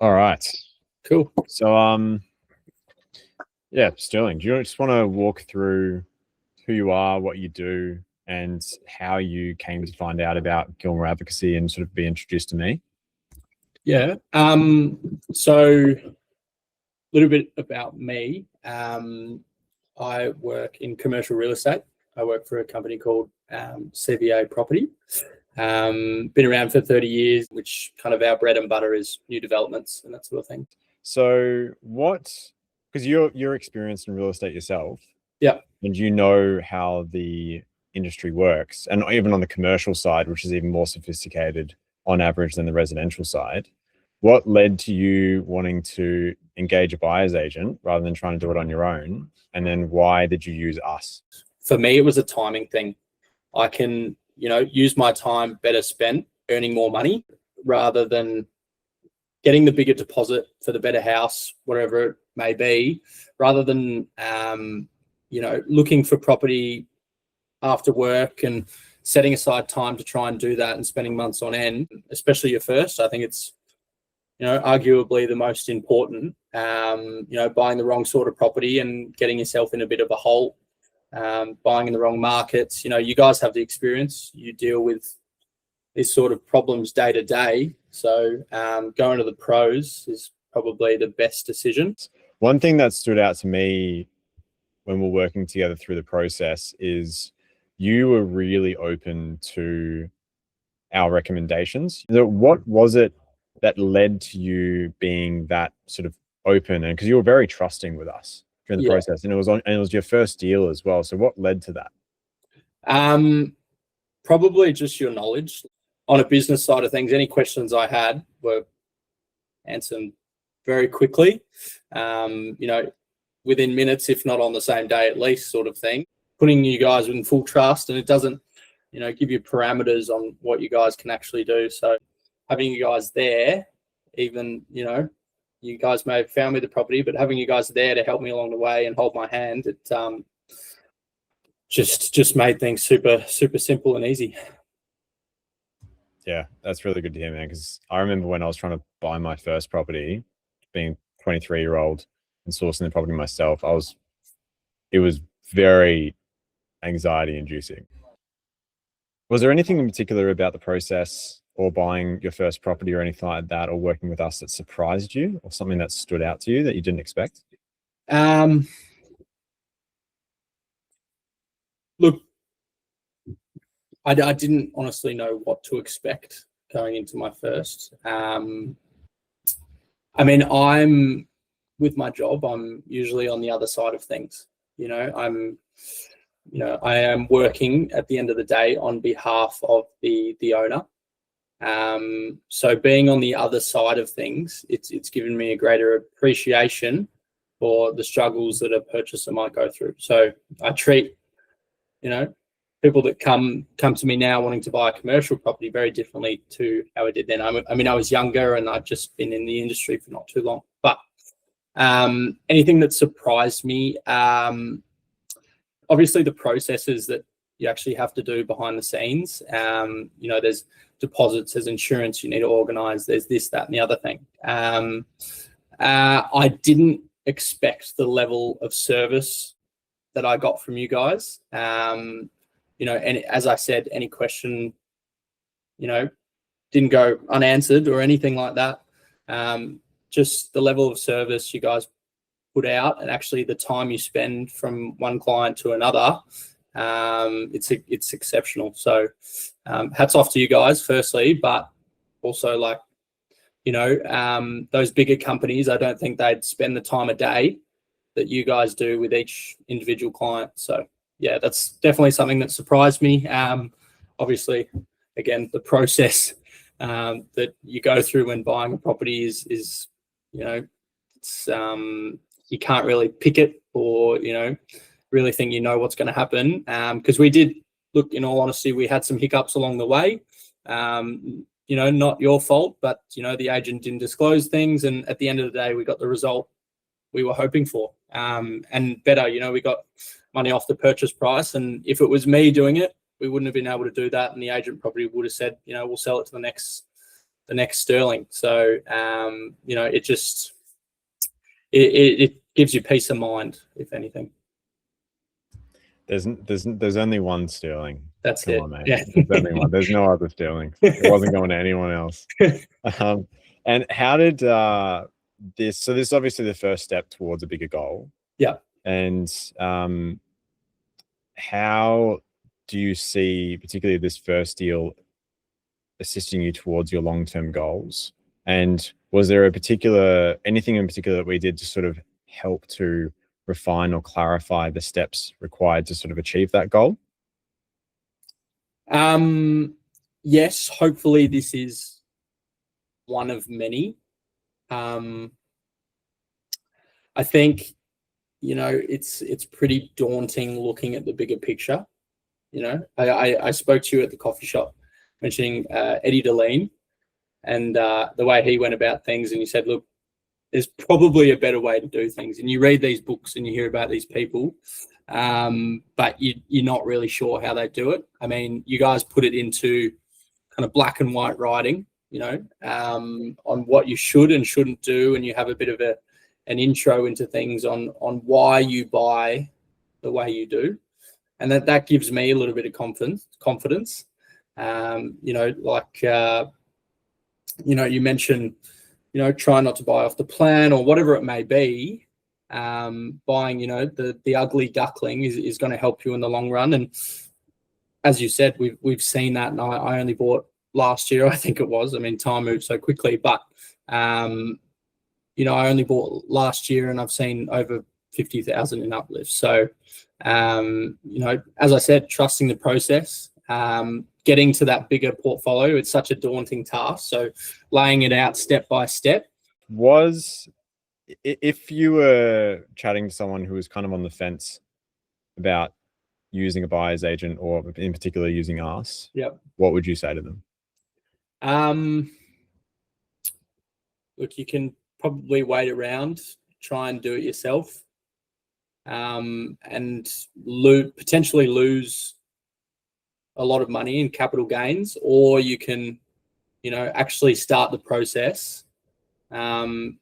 All right. Cool. So, yeah, Sterling, do you just want to walk through who you are, what you do, and how you came to find out about Gilmore Advocacy and sort of be introduced to me? Yeah. So a little bit about me. I work in commercial real estate. I work for a company called CVA Property. Been around for 30 years, which kind of our bread and butter is new developments and that sort of thing. So, because you're experienced in real estate yourself, Yeah. and you know how the industry works, and even on the commercial side, which is even more sophisticated on average than the residential side. What led to you wanting to engage a buyer's agent rather than trying to do it on your own? And then why did you use us? For me, it was a timing thing. I can, use my time better spent earning more money rather than getting the bigger deposit for the better house, whatever it may be, rather than, looking for property after work and setting aside time to try and do that and spending months on end, especially your first. I think it's, arguably the most important, buying the wrong sort of property and getting yourself in a bit of a hole, buying in the wrong markets. You guys have the experience. You deal with these sort of problems day to day. So going to the pros is probably the best decision. One thing that stood out to me when we're working together through the process is you were really open to our recommendations. What was it that led to you being that sort of open? And because you were very trusting with us during the process, and it was your first deal as well. So what led to that? Probably just your knowledge on a business side of things. Any questions I had were answered very quickly, within minutes, if not on the same day at least, sort of thing. Putting you guys in full trust, and it doesn't, give you parameters on what you guys can actually do. So having you guys there, even, you guys may have found me the property, but having you guys there to help me along the way and hold my hand, it just made things super, super simple and easy. Yeah, that's really good to hear, man. Because I remember when I was trying to buy my first property, being 23-year-old and sourcing the property myself, it was very anxiety inducing. Was there anything in particular about the process or buying your first property or anything like that, or working with us, that surprised you, or something that stood out to you that you didn't expect? Look, I didn't honestly know what to expect going into my first. I'm with my job, I'm usually on the other side of things. I am working at the end of the day on behalf of the owner. So being on the other side of things, it's given me a greater appreciation for the struggles that a purchaser might go through. So I treat, people that come to me now wanting to buy a commercial property very differently to how I did then. I was younger and I'd just been in the industry for not too long. But anything that surprised me, obviously the processes that you actually have to do behind the scenes. There's deposits, there's insurance you need to organize, there's this, that, and the other thing. I didn't expect the level of service that I got from you guys. And as I said, any question, didn't go unanswered or anything like that. Just the level of service you guys put out, and actually the time you spend from one client to another, it's exceptional. So hats off to you guys firstly, but also those bigger companies, I don't think they'd spend the time of day that you guys do with each individual client. So yeah, that's definitely something that surprised me. Obviously, again, the process that you go through when buying a property is it's you can't really pick it or really think what's going to happen, because we did, look, in all honesty, we had some hiccups along the way. Not your fault, but the agent didn't disclose things, and at the end of the day we got the result we were hoping for, and better. We got money off the purchase price, and if it was me doing it, we wouldn't have been able to do that, and the agent probably would have said, we'll sell it to the next the next Stirling. So you know, it just it gives you peace of mind, if anything. There's only one Stirling. That's Come it. on, mate. Yeah. There's only one. There's no other Stirling. It wasn't going to anyone else. And how did this? So this is obviously the first step towards a bigger goal. Yeah. And how do you see, particularly this first deal, assisting you towards your long-term goals? And was there anything in particular that we did to sort of help to refine or clarify the steps required to sort of achieve that goal? Yes, hopefully this is one of many. I think, you know, it's pretty daunting looking at the bigger picture. You know, I spoke to you at the coffee shop mentioning Eddie Deline and the way he went about things, and you said, look, there's probably a better way to do things. And you read these books and you hear about these people, but you're not really sure how they do it. I mean, you guys put it into kind of black and white writing, you know, on what you should and shouldn't do, and you have a bit of an intro into things on why you buy the way you do, and that gives me a little bit of confidence. You know, like you know, you mentioned, you know, try not to buy off the plan or whatever it may be. Buying, you know, the ugly duckling is going to help you in the long run. And as you said, we've seen that. And I only bought last year, I think it was. I mean, time moves so quickly, but you know, I only bought last year, and I've seen over 50,000 in uplift. So you know, as I said, trusting the process. Getting to that bigger portfolio, it's such a daunting task. So laying it out step by step. If you were chatting to someone who was kind of on the fence about using a buyer's agent, or in particular using us, yep, what would you say to them? Look, you can probably wait around, try and do it yourself, and potentially lose a lot of money in capital gains, or you can, you know, actually start the process. And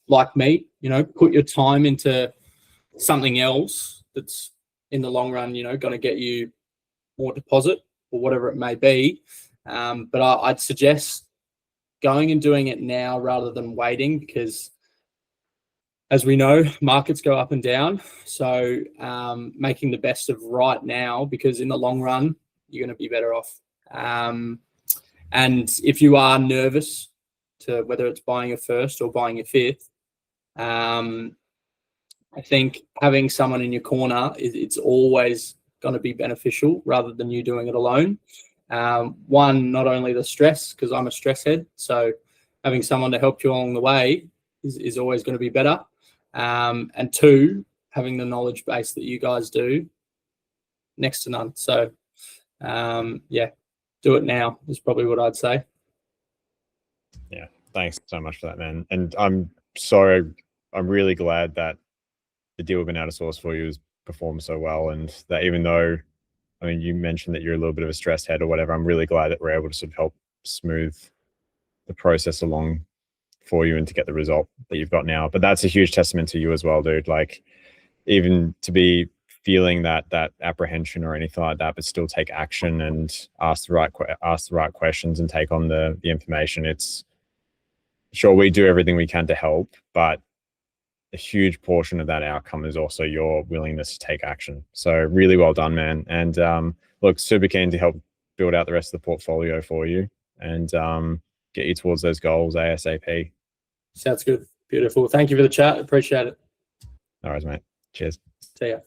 like me, you know, put your time into something else that's in the long run, you know, going to get you more deposit or whatever it may be. But I'd suggest going and doing it now rather than waiting, because as we know, markets go up and down. So making the best of right now, because in the long run, you're going to be better off. And if you are nervous to whether it's buying your first or buying your fifth, I think having someone in your corner, it's always going to be beneficial rather than you doing it alone. One, not only the stress, because I'm a stress head, so having someone to help you along the way is always going to be better. And two, having the knowledge base that you guys do, next to none. So yeah, do it now is probably what I'd say. Yeah, thanks so much for that, man. And I'm really glad that the deal we've been able to source for you has performed so well, and that even though, I mean, you mentioned that you're a little bit of a stressed head or whatever, I'm really glad that we're able to sort of help smooth the process along for you and to get the result that you've got now. But that's a huge testament to you as well, dude. Like, even to be feeling that apprehension or anything like that, but still take action and ask the right questions and take on the information. It's sure we do everything we can to help, but a huge portion of that outcome is also your willingness to take action. So really well done, man. And look, super keen to help build out the rest of the portfolio for you and get you towards those goals ASAP. Sounds good. Beautiful. Thank you for the chat. Appreciate it. All right, mate. Cheers. See ya.